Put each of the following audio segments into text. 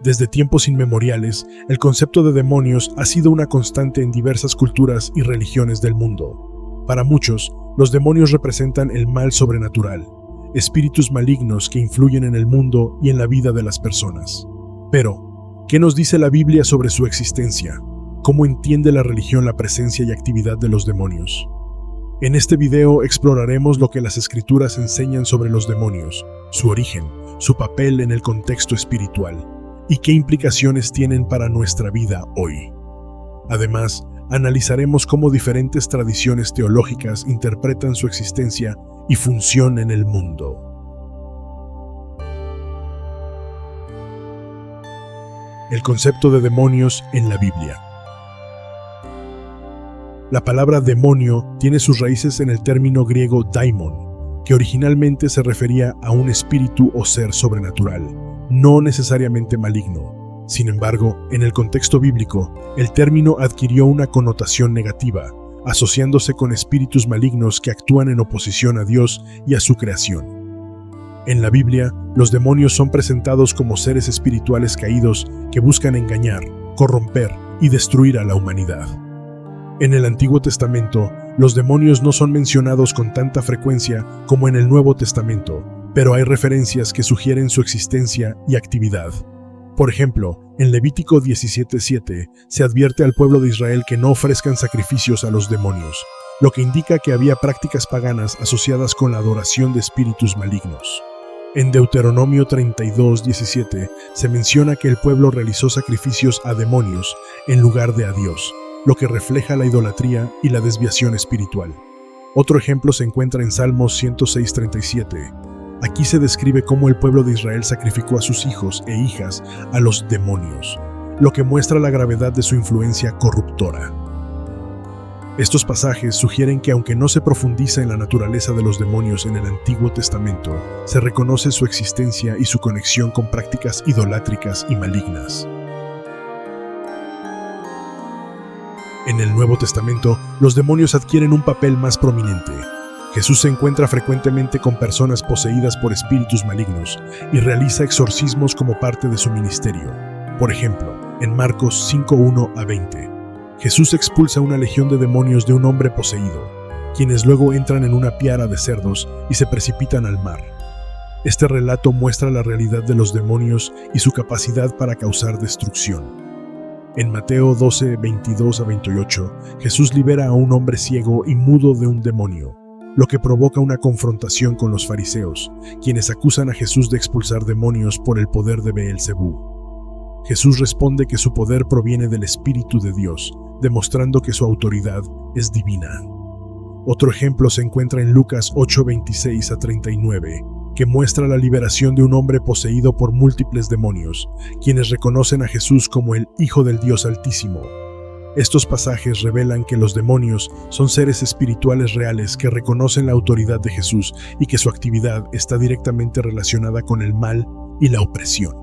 Desde tiempos inmemoriales, el concepto de demonios ha sido una constante en diversas culturas y religiones del mundo. Para muchos, los demonios representan el mal sobrenatural, espíritus malignos que influyen en el mundo y en la vida de las personas. Pero, ¿qué nos dice la Biblia sobre su existencia? ¿Cómo entiende la religión la presencia y actividad de los demonios? En este video exploraremos lo que las Escrituras enseñan sobre los demonios, su origen, su papel en el contexto espiritual, y qué implicaciones tienen para nuestra vida hoy. Además, analizaremos cómo diferentes tradiciones teológicas interpretan su existencia y función en el mundo. El concepto de demonios en la Biblia. La palabra demonio tiene sus raíces en el término griego daimon, que originalmente se refería a un espíritu o ser sobrenatural, no necesariamente maligno. Sin embargo, en el contexto bíblico, el término adquirió una connotación negativa, asociándose con espíritus malignos que actúan en oposición a Dios y a su creación. En la Biblia, los demonios son presentados como seres espirituales caídos que buscan engañar, corromper y destruir a la humanidad. En el Antiguo Testamento, los demonios no son mencionados con tanta frecuencia como en el Nuevo Testamento, pero hay referencias que sugieren su existencia y actividad. Por ejemplo, en Levítico 17:7 se advierte al pueblo de Israel que no ofrezcan sacrificios a los demonios, lo que indica que había prácticas paganas asociadas con la adoración de espíritus malignos. En Deuteronomio 32:17 se menciona que el pueblo realizó sacrificios a demonios en lugar de a Dios, lo que refleja la idolatría y la desviación espiritual. Otro ejemplo se encuentra en Salmos 106:37. Aquí se describe cómo el pueblo de Israel sacrificó a sus hijos e hijas a los demonios, lo que muestra la gravedad de su influencia corruptora. Estos pasajes sugieren que aunque no se profundiza en la naturaleza de los demonios en el Antiguo Testamento, se reconoce su existencia y su conexión con prácticas idolátricas y malignas. En el Nuevo Testamento, los demonios adquieren un papel más prominente. Jesús se encuentra frecuentemente con personas poseídas por espíritus malignos y realiza exorcismos como parte de su ministerio. Por ejemplo, en Marcos 5:1-20, Jesús expulsa una legión de demonios de un hombre poseído, quienes luego entran en una piara de cerdos y se precipitan al mar. Este relato muestra la realidad de los demonios y su capacidad para causar destrucción. En Mateo 12:22-28, Jesús libera a un hombre ciego y mudo de un demonio, lo que provoca una confrontación con los fariseos, quienes acusan a Jesús de expulsar demonios por el poder de Beelzebú. Jesús responde que su poder proviene del Espíritu de Dios, demostrando que su autoridad es divina. Otro ejemplo se encuentra en Lucas 8:26-39, que muestra la liberación de un hombre poseído por múltiples demonios, quienes reconocen a Jesús como el Hijo del Dios Altísimo. Estos pasajes revelan que los demonios son seres espirituales reales que reconocen la autoridad de Jesús y que su actividad está directamente relacionada con el mal y la opresión.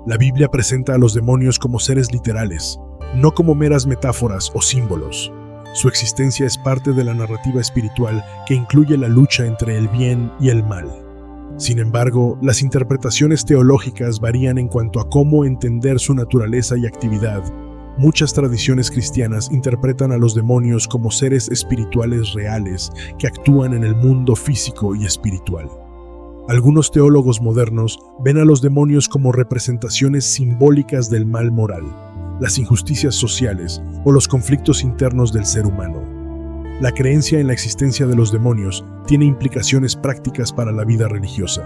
La Biblia presenta a los demonios como seres literales, no como meras metáforas o símbolos. Su existencia es parte de la narrativa espiritual que incluye la lucha entre el bien y el mal. Sin embargo, las interpretaciones teológicas varían en cuanto a cómo entender su naturaleza y actividad. Muchas tradiciones cristianas interpretan a los demonios como seres espirituales reales que actúan en el mundo físico y espiritual. Algunos teólogos modernos ven a los demonios como representaciones simbólicas del mal moral, las injusticias sociales o los conflictos internos del ser humano. La creencia en la existencia de los demonios tiene implicaciones prácticas para la vida religiosa.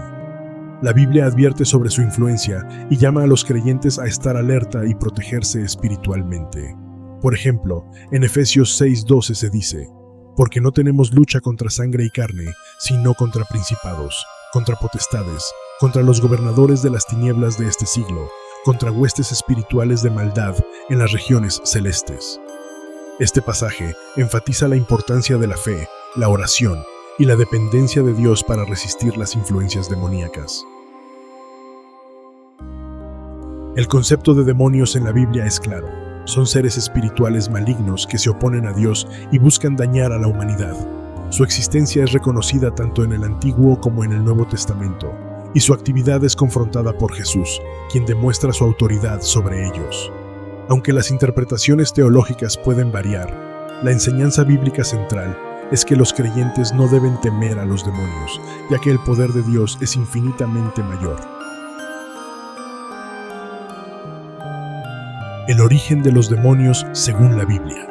La Biblia advierte sobre su influencia y llama a los creyentes a estar alerta y protegerse espiritualmente. Por ejemplo, en Efesios 6:12 se dice: «Porque no tenemos lucha contra sangre y carne, sino contra principados, contra potestades, contra los gobernadores de las tinieblas de este siglo, contra huestes espirituales de maldad en las regiones celestes». Este pasaje enfatiza la importancia de la fe, la oración y la dependencia de Dios para resistir las influencias demoníacas. El concepto de demonios en la Biblia es claro. Son seres espirituales malignos que se oponen a Dios y buscan dañar a la humanidad. Su existencia es reconocida tanto en el Antiguo como en el Nuevo Testamento, y su actividad es confrontada por Jesús, quien demuestra su autoridad sobre ellos. Aunque las interpretaciones teológicas pueden variar, la enseñanza bíblica central es que los creyentes no deben temer a los demonios, ya que el poder de Dios es infinitamente mayor. El origen de los demonios según la Biblia.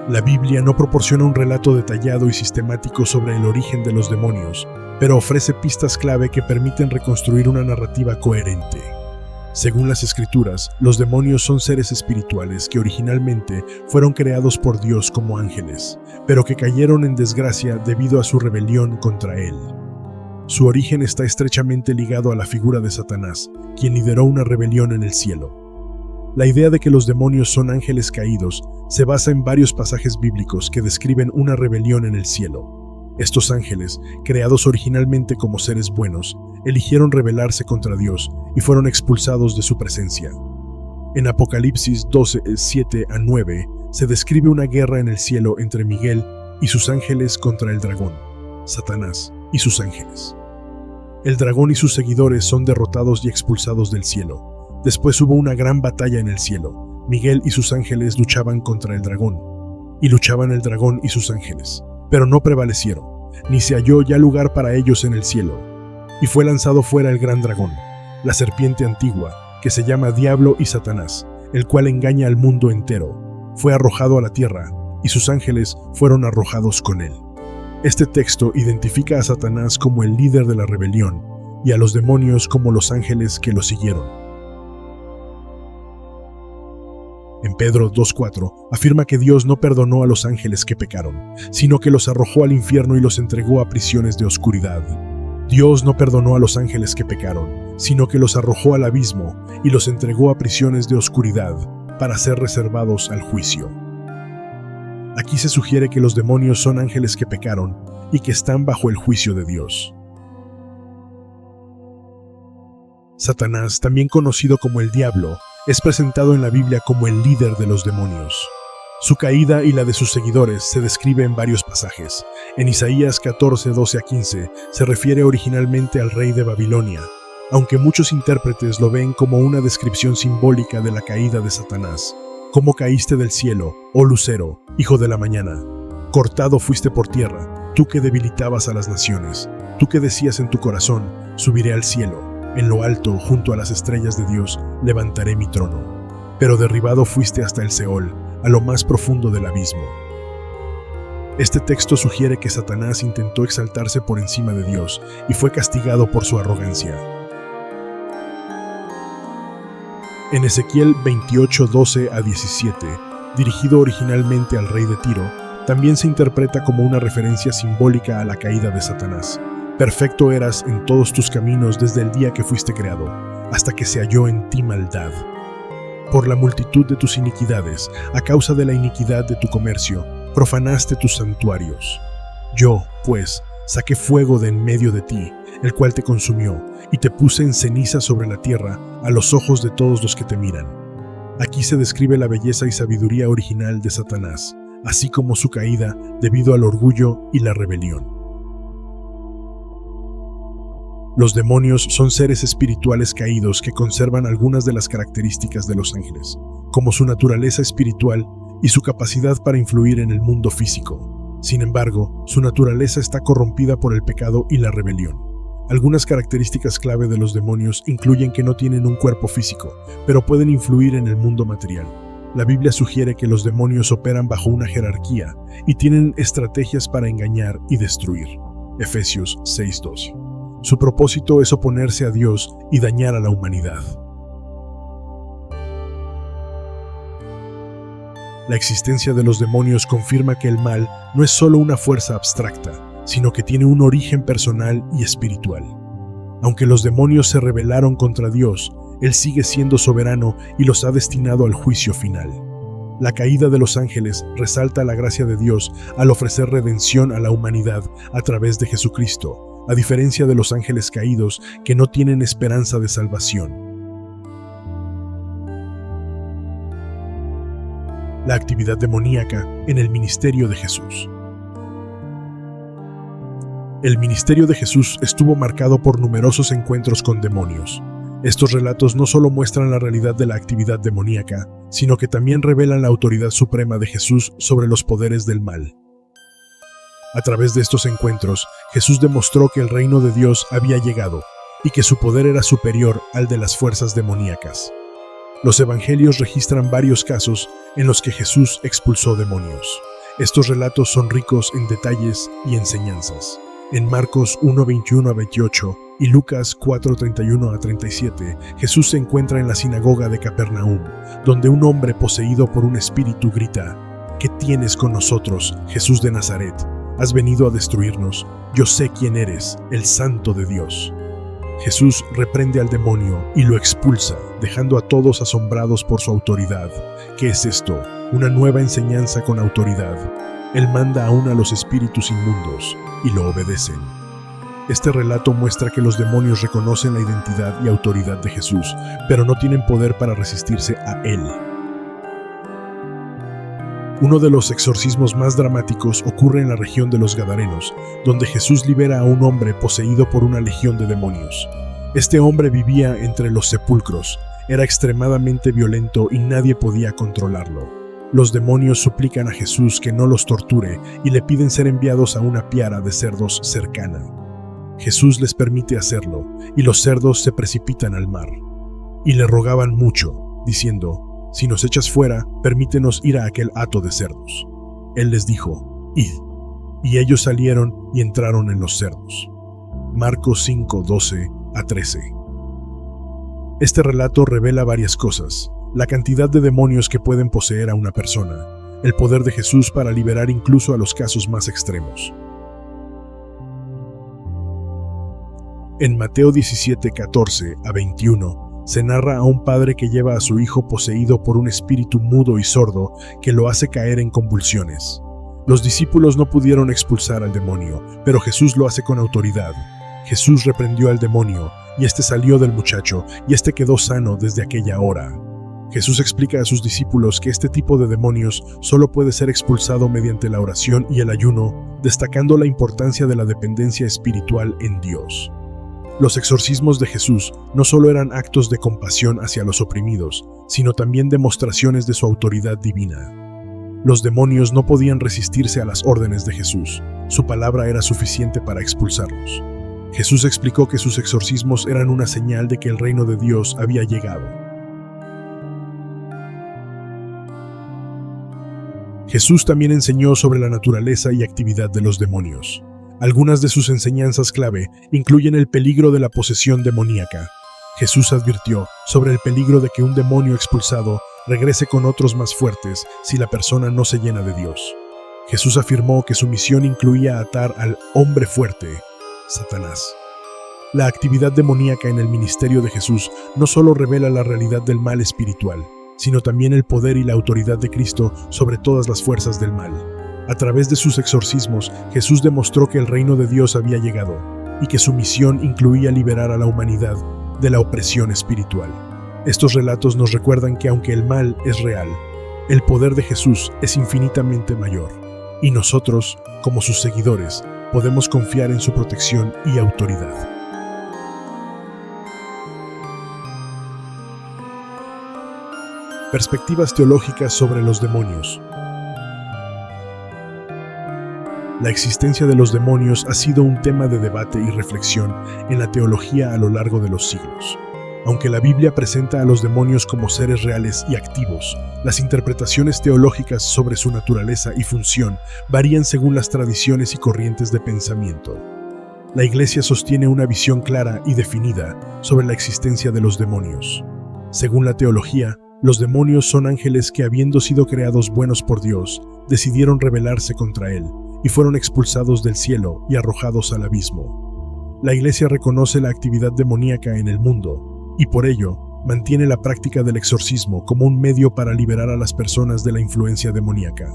La Biblia no proporciona un relato detallado y sistemático sobre el origen de los demonios, pero ofrece pistas clave que permiten reconstruir una narrativa coherente. Según las Escrituras, los demonios son seres espirituales que originalmente fueron creados por Dios como ángeles, pero que cayeron en desgracia debido a su rebelión contra Él. Su origen está estrechamente ligado a la figura de Satanás, quien lideró una rebelión en el cielo. La idea de que los demonios son ángeles caídos se basa en varios pasajes bíblicos que describen una rebelión en el cielo. Estos ángeles, creados originalmente como seres buenos, eligieron rebelarse contra Dios y fueron expulsados de su presencia. En Apocalipsis 12, 7-9, se describe una guerra en el cielo entre Miguel y sus ángeles contra el dragón, Satanás y sus ángeles. El dragón y sus seguidores son derrotados y expulsados del cielo. Después hubo una gran batalla en el cielo. Miguel y sus ángeles luchaban contra el dragón, y luchaban el dragón y sus ángeles, pero no prevalecieron, ni se halló ya lugar para ellos en el cielo. Y fue lanzado fuera el gran dragón, la serpiente antigua, que se llama Diablo y Satanás, el cual engaña al mundo entero. Fue arrojado a la tierra, y sus ángeles fueron arrojados con él. Este texto identifica a Satanás como el líder de la rebelión y a los demonios como los ángeles que lo siguieron. En Pedro 2:4 afirma que Dios no perdonó a los ángeles que pecaron, sino que los arrojó al infierno y los entregó a prisiones de oscuridad. Dios no perdonó a los ángeles que pecaron, sino que los arrojó al abismo y los entregó a prisiones de oscuridad para ser reservados al juicio. Aquí se sugiere que los demonios son ángeles que pecaron y que están bajo el juicio de Dios. Satanás, también conocido como el Diablo, es presentado en la Biblia como el líder de los demonios. Su caída y la de sus seguidores se describe en varios pasajes. En Isaías 14, 12-15 se refiere originalmente al rey de Babilonia, aunque muchos intérpretes lo ven como una descripción simbólica de la caída de Satanás. ¿Cómo caíste del cielo, oh lucero, hijo de la mañana? Cortado fuiste por tierra, tú que debilitabas a las naciones, tú que decías en tu corazón, subiré al cielo, en lo alto, junto a las estrellas de Dios, levantaré mi trono. Pero derribado fuiste hasta el Seol, a lo más profundo del abismo. Este texto sugiere que Satanás intentó exaltarse por encima de Dios y fue castigado por su arrogancia. En Ezequiel 28, 12-17, dirigido originalmente al rey de Tiro, también se interpreta como una referencia simbólica a la caída de Satanás. Perfecto eras en todos tus caminos desde el día que fuiste creado, hasta que se halló en ti maldad. Por la multitud de tus iniquidades, a causa de la iniquidad de tu comercio, profanaste tus santuarios. Yo, pues, saqué fuego de en medio de ti, el cual te consumió, y te puse en ceniza sobre la tierra a los ojos de todos los que te miran. Aquí se describe la belleza y sabiduría original de Satanás, así como su caída debido al orgullo y la rebelión. Los demonios son seres espirituales caídos que conservan algunas de las características de los ángeles, como su naturaleza espiritual y su capacidad para influir en el mundo físico. Sin embargo, su naturaleza está corrompida por el pecado y la rebelión. Algunas características clave de los demonios incluyen que no tienen un cuerpo físico, pero pueden influir en el mundo material. La Biblia sugiere que los demonios operan bajo una jerarquía y tienen estrategias para engañar y destruir. Efesios 6:12. Su propósito es oponerse a Dios y dañar a la humanidad. La existencia de los demonios confirma que el mal no es solo una fuerza abstracta, sino que tiene un origen personal y espiritual. Aunque los demonios se rebelaron contra Dios, Él sigue siendo soberano y los ha destinado al juicio final. La caída de los ángeles resalta la gracia de Dios al ofrecer redención a la humanidad a través de Jesucristo, a diferencia de los ángeles caídos que no tienen esperanza de salvación. La actividad demoníaca en el ministerio de Jesús. El ministerio de Jesús estuvo marcado por numerosos encuentros con demonios. Estos relatos no solo muestran la realidad de la actividad demoníaca, sino que también revelan la autoridad suprema de Jesús sobre los poderes del mal. A través de estos encuentros, Jesús demostró que el reino de Dios había llegado y que su poder era superior al de las fuerzas demoníacas. Los evangelios registran varios casos en los que Jesús expulsó demonios. Estos relatos son ricos en detalles y enseñanzas. En Marcos 1:21 a 28 y Lucas 4:31 a 37, Jesús se encuentra en la sinagoga de Capernaum, donde un hombre poseído por un espíritu grita: ¿Qué tienes con nosotros, Jesús de Nazaret? ¿Has venido a destruirnos? Yo sé quién eres, el Santo de Dios. Jesús reprende al demonio y lo expulsa, dejando a todos asombrados por su autoridad. ¿Qué es esto? Una nueva enseñanza con autoridad. Él manda aún a los espíritus inmundos y lo obedecen. Este relato muestra que los demonios reconocen la identidad y autoridad de Jesús, pero no tienen poder para resistirse a Él. Uno de los exorcismos más dramáticos ocurre en la región de los Gadarenos, donde Jesús libera a un hombre poseído por una legión de demonios. Este hombre vivía entre los sepulcros, era extremadamente violento y nadie podía controlarlo. Los demonios suplican a Jesús que no los torture y le piden ser enviados a una piara de cerdos cercana. Jesús les permite hacerlo, y los cerdos se precipitan al mar. Y le rogaban mucho, diciendo: «Si nos echas fuera, permítenos ir a aquel hato de cerdos». Él les dijo: «Id». Y ellos salieron y entraron en los cerdos. Marcos 5:12 a 13. Este relato revela varias cosas: la cantidad de demonios que pueden poseer a una persona, el poder de Jesús para liberar incluso a los casos más extremos. En Mateo 17:14 a 21, se narra a un padre que lleva a su hijo poseído por un espíritu mudo y sordo que lo hace caer en convulsiones. Los discípulos no pudieron expulsar al demonio, pero Jesús lo hace con autoridad. Jesús reprendió al demonio, y este salió del muchacho, y este quedó sano desde aquella hora. Jesús explica a sus discípulos que este tipo de demonios solo puede ser expulsado mediante la oración y el ayuno, destacando la importancia de la dependencia espiritual en Dios. Los exorcismos de Jesús no solo eran actos de compasión hacia los oprimidos, sino también demostraciones de su autoridad divina. Los demonios no podían resistirse a las órdenes de Jesús. Su palabra era suficiente para expulsarlos. Jesús explicó que sus exorcismos eran una señal de que el reino de Dios había llegado. Jesús también enseñó sobre la naturaleza y actividad de los demonios. Algunas de sus enseñanzas clave incluyen el peligro de la posesión demoníaca. Jesús advirtió sobre el peligro de que un demonio expulsado regrese con otros más fuertes si la persona no se llena de Dios. Jesús afirmó que su misión incluía atar al hombre fuerte, Satanás. La actividad demoníaca en el ministerio de Jesús no solo revela la realidad del mal espiritual, sino también el poder y la autoridad de Cristo sobre todas las fuerzas del mal. A través de sus exorcismos, Jesús demostró que el reino de Dios había llegado y que su misión incluía liberar a la humanidad de la opresión espiritual. Estos relatos nos recuerdan que aunque el mal es real, el poder de Jesús es infinitamente mayor, y nosotros, como sus seguidores, podemos confiar en su protección y autoridad. Perspectivas teológicas sobre los demonios. La existencia de los demonios ha sido un tema de debate y reflexión en la teología a lo largo de los siglos. Aunque la Biblia presenta a los demonios como seres reales y activos, las interpretaciones teológicas sobre su naturaleza y función varían según las tradiciones y corrientes de pensamiento. La Iglesia sostiene una visión clara y definida sobre la existencia de los demonios. Según la teología, los demonios son ángeles que, habiendo sido creados buenos por Dios, decidieron rebelarse contra Él y fueron expulsados del cielo y arrojados al abismo. La Iglesia reconoce la actividad demoníaca en el mundo y por ello mantiene la práctica del exorcismo como un medio para liberar a las personas de la influencia demoníaca.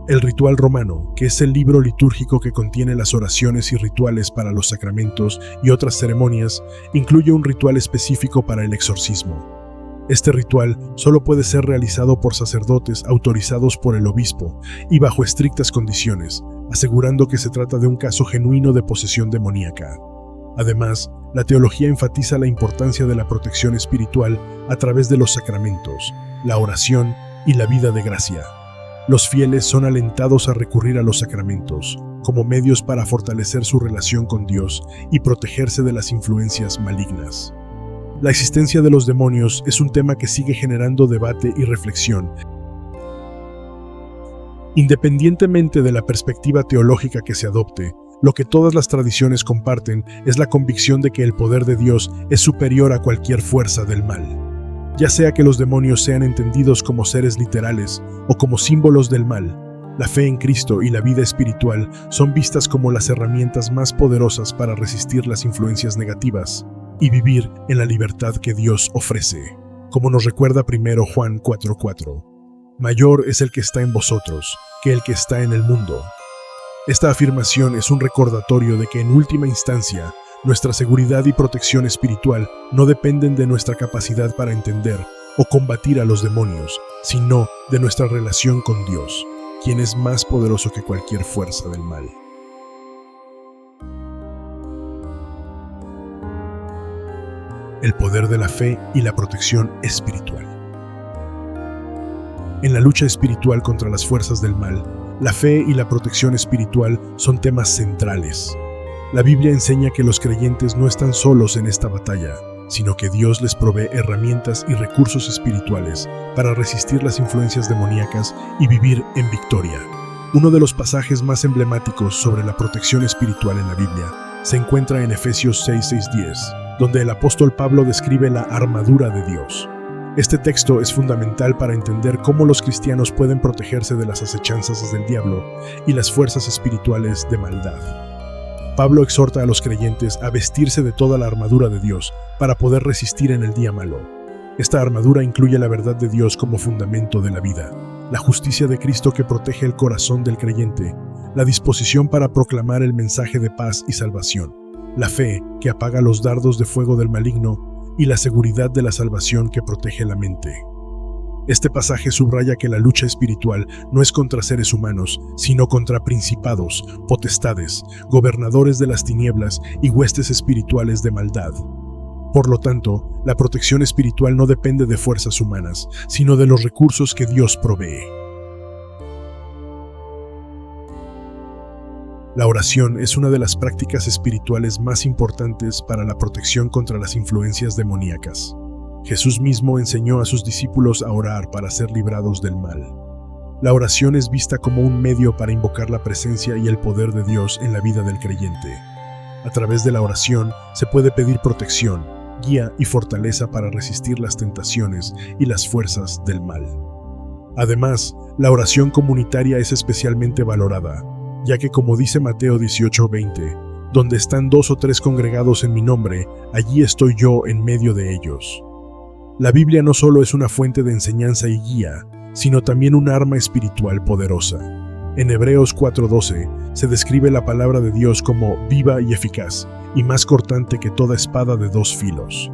El ritual romano, que es el libro litúrgico que contiene las oraciones y rituales para los sacramentos y otras ceremonias, incluye un ritual específico para el exorcismo. Este ritual solo puede ser realizado por sacerdotes autorizados por el obispo y bajo estrictas condiciones, asegurando que se trata de un caso genuino de posesión demoníaca. Además, la teología enfatiza la importancia de la protección espiritual a través de los sacramentos, la oración y la vida de gracia. Los fieles son alentados a recurrir a los sacramentos como medios para fortalecer su relación con Dios y protegerse de las influencias malignas. La existencia de los demonios es un tema que sigue generando debate y reflexión. Independientemente de la perspectiva teológica que se adopte, lo que todas las tradiciones comparten es la convicción de que el poder de Dios es superior a cualquier fuerza del mal. Ya sea que los demonios sean entendidos como seres literales o como símbolos del mal, la fe en Cristo y la vida espiritual son vistas como las herramientas más poderosas para resistir las influencias negativas y vivir en la libertad que Dios ofrece. Como nos recuerda 1 Juan 4:4, mayor es el que está en vosotros que el que está en el mundo. Esta afirmación es un recordatorio de que en última instancia, nuestra seguridad y protección espiritual no dependen de nuestra capacidad para entender o combatir a los demonios, sino de nuestra relación con Dios, quien es más poderoso que cualquier fuerza del mal. El poder de la fe y la protección espiritual. En la lucha espiritual contra las fuerzas del mal, la fe y la protección espiritual son temas centrales. La Biblia enseña que los creyentes no están solos en esta batalla, sino que Dios les provee herramientas y recursos espirituales para resistir las influencias demoníacas y vivir en victoria. Uno de los pasajes más emblemáticos sobre la protección espiritual en la Biblia se encuentra en Efesios 6:10, donde el apóstol Pablo describe la armadura de Dios. Este texto es fundamental para entender cómo los cristianos pueden protegerse de las acechanzas del diablo y las fuerzas espirituales de maldad. Pablo exhorta a los creyentes a vestirse de toda la armadura de Dios para poder resistir en el día malo. Esta armadura incluye la verdad de Dios como fundamento de la vida, la justicia de Cristo que protege el corazón del creyente, la disposición para proclamar el mensaje de paz y salvación, la fe que apaga los dardos de fuego del maligno y la seguridad de la salvación que protege la mente. Este pasaje subraya que la lucha espiritual no es contra seres humanos, sino contra principados, potestades, gobernadores de las tinieblas y huestes espirituales de maldad. Por lo tanto, la protección espiritual no depende de fuerzas humanas, sino de los recursos que Dios provee. La oración es una de las prácticas espirituales más importantes para la protección contra las influencias demoníacas. Jesús mismo enseñó a sus discípulos a orar para ser librados del mal. La oración es vista como un medio para invocar la presencia y el poder de Dios en la vida del creyente. A través de la oración se puede pedir protección, guía y fortaleza para resistir las tentaciones y las fuerzas del mal. Además, la oración comunitaria es especialmente valorada, ya que como dice Mateo 18:20, donde están 2 o 3 congregados en mi nombre, allí estoy yo en medio de ellos. La Biblia no solo es una fuente de enseñanza y guía, sino también un arma espiritual poderosa. En Hebreos 4:12 se describe la palabra de Dios como viva y eficaz, y más cortante que toda espada de 2 filos.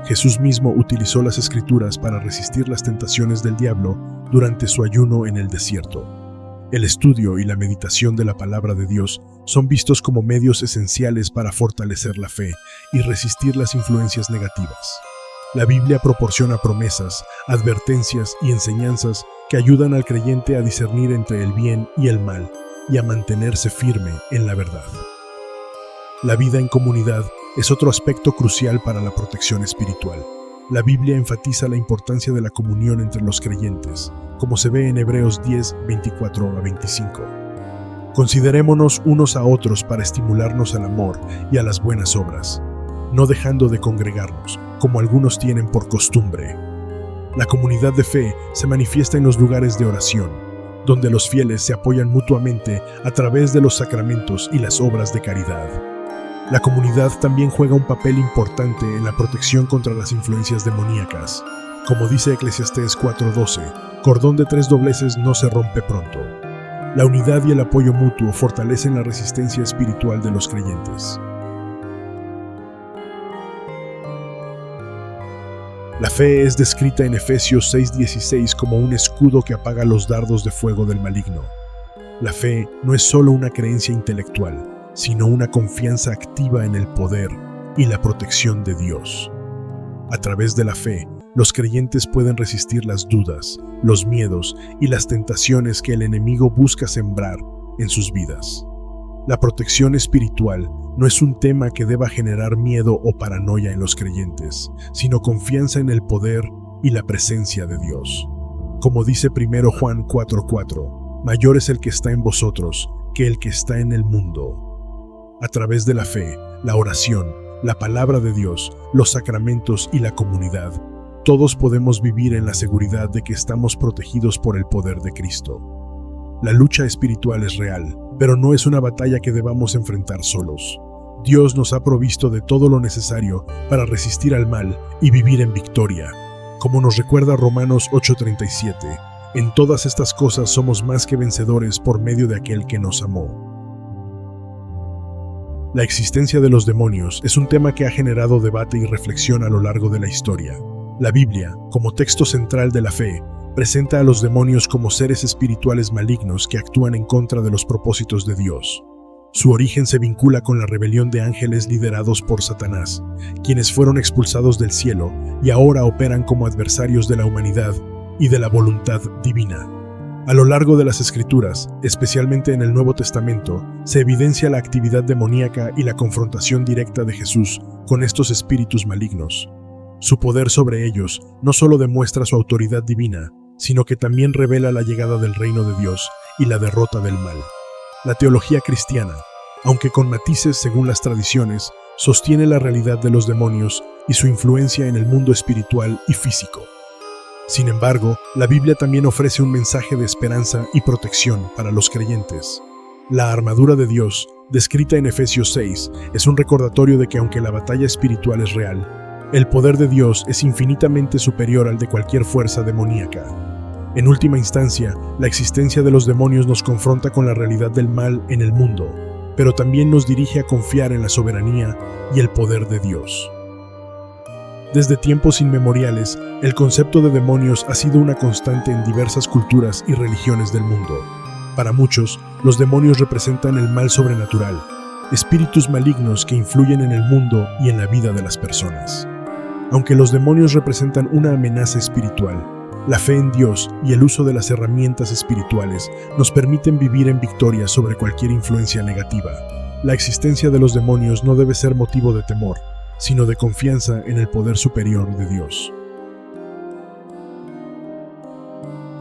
Jesús mismo utilizó las Escrituras para resistir las tentaciones del diablo durante su ayuno en el desierto. El estudio y la meditación de la palabra de Dios son vistos como medios esenciales para fortalecer la fe y resistir las influencias negativas. La Biblia proporciona promesas, advertencias y enseñanzas que ayudan al creyente a discernir entre el bien y el mal y a mantenerse firme en la verdad. La vida en comunidad es otro aspecto crucial para la protección espiritual. La Biblia enfatiza la importancia de la comunión entre los creyentes, como se ve en Hebreos 10:24-25. Considerémonos unos a otros para estimularnos al amor y a las buenas obras, no dejando de congregarnos, como algunos tienen por costumbre. La comunidad de fe se manifiesta en los lugares de oración, donde los fieles se apoyan mutuamente a través de los sacramentos y las obras de caridad. La comunidad también juega un papel importante en la protección contra las influencias demoníacas. Como dice Eclesiastés 4:12, cordón de 3 dobleces no se rompe pronto. La unidad y el apoyo mutuo fortalecen la resistencia espiritual de los creyentes. La fe es descrita en Efesios 6:16 como un escudo que apaga los dardos de fuego del maligno. La fe no es solo una creencia intelectual, sino una confianza activa en el poder y la protección de Dios. A través de la fe, los creyentes pueden resistir las dudas, los miedos y las tentaciones que el enemigo busca sembrar en sus vidas. La protección espiritual no es un tema que deba generar miedo o paranoia en los creyentes, sino confianza en el poder y la presencia de Dios. Como dice 1 Juan 4:4, mayor es el que está en vosotros que el que está en el mundo. A través de la fe, la oración, la palabra de Dios, los sacramentos y la comunidad, todos podemos vivir en la seguridad de que estamos protegidos por el poder de Cristo. La lucha espiritual es real, pero no es una batalla que debamos enfrentar solos. Dios nos ha provisto de todo lo necesario para resistir al mal y vivir en victoria. Como nos recuerda Romanos 8:37, en todas estas cosas somos más que vencedores por medio de aquel que nos amó. La existencia de los demonios es un tema que ha generado debate y reflexión a lo largo de la historia. La Biblia, como texto central de la fe, presenta a los demonios como seres espirituales malignos que actúan en contra de los propósitos de Dios. Su origen se vincula con la rebelión de ángeles liderados por Satanás, quienes fueron expulsados del cielo y ahora operan como adversarios de la humanidad y de la voluntad divina. A lo largo de las Escrituras, especialmente en el Nuevo Testamento, se evidencia la actividad demoníaca y la confrontación directa de Jesús con estos espíritus malignos. Su poder sobre ellos no solo demuestra su autoridad divina, sino que también revela la llegada del reino de Dios y la derrota del mal. La teología cristiana, aunque con matices según las tradiciones, sostiene la realidad de los demonios y su influencia en el mundo espiritual y físico. Sin embargo, la Biblia también ofrece un mensaje de esperanza y protección para los creyentes. La armadura de Dios, descrita en Efesios 6, es un recordatorio de que aunque la batalla espiritual es real, el poder de Dios es infinitamente superior al de cualquier fuerza demoníaca. En última instancia, la existencia de los demonios nos confronta con la realidad del mal en el mundo, pero también nos dirige a confiar en la soberanía y el poder de Dios. Desde tiempos inmemoriales, el concepto de demonios ha sido una constante en diversas culturas y religiones del mundo. Para muchos, los demonios representan el mal sobrenatural, espíritus malignos que influyen en el mundo y en la vida de las personas. Aunque los demonios representan una amenaza espiritual, la fe en Dios y el uso de las herramientas espirituales nos permiten vivir en victoria sobre cualquier influencia negativa. La existencia de los demonios no debe ser motivo de temor, sino de confianza en el poder superior de Dios.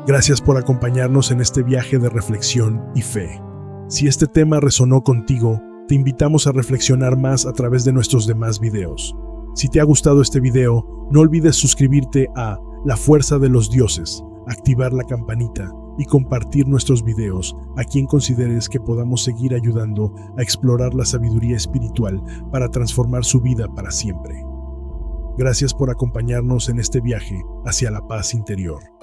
Gracias por acompañarnos en este viaje de reflexión y fe. Si este tema resonó contigo, te invitamos a reflexionar más a través de nuestros demás videos. Si te ha gustado este video, no olvides suscribirte a La Fuerza de los Dioses, activar la campanita y compartir nuestros videos a quien consideres que podamos seguir ayudando a explorar la sabiduría espiritual para transformar su vida para siempre. Gracias por acompañarnos en este viaje hacia la paz interior.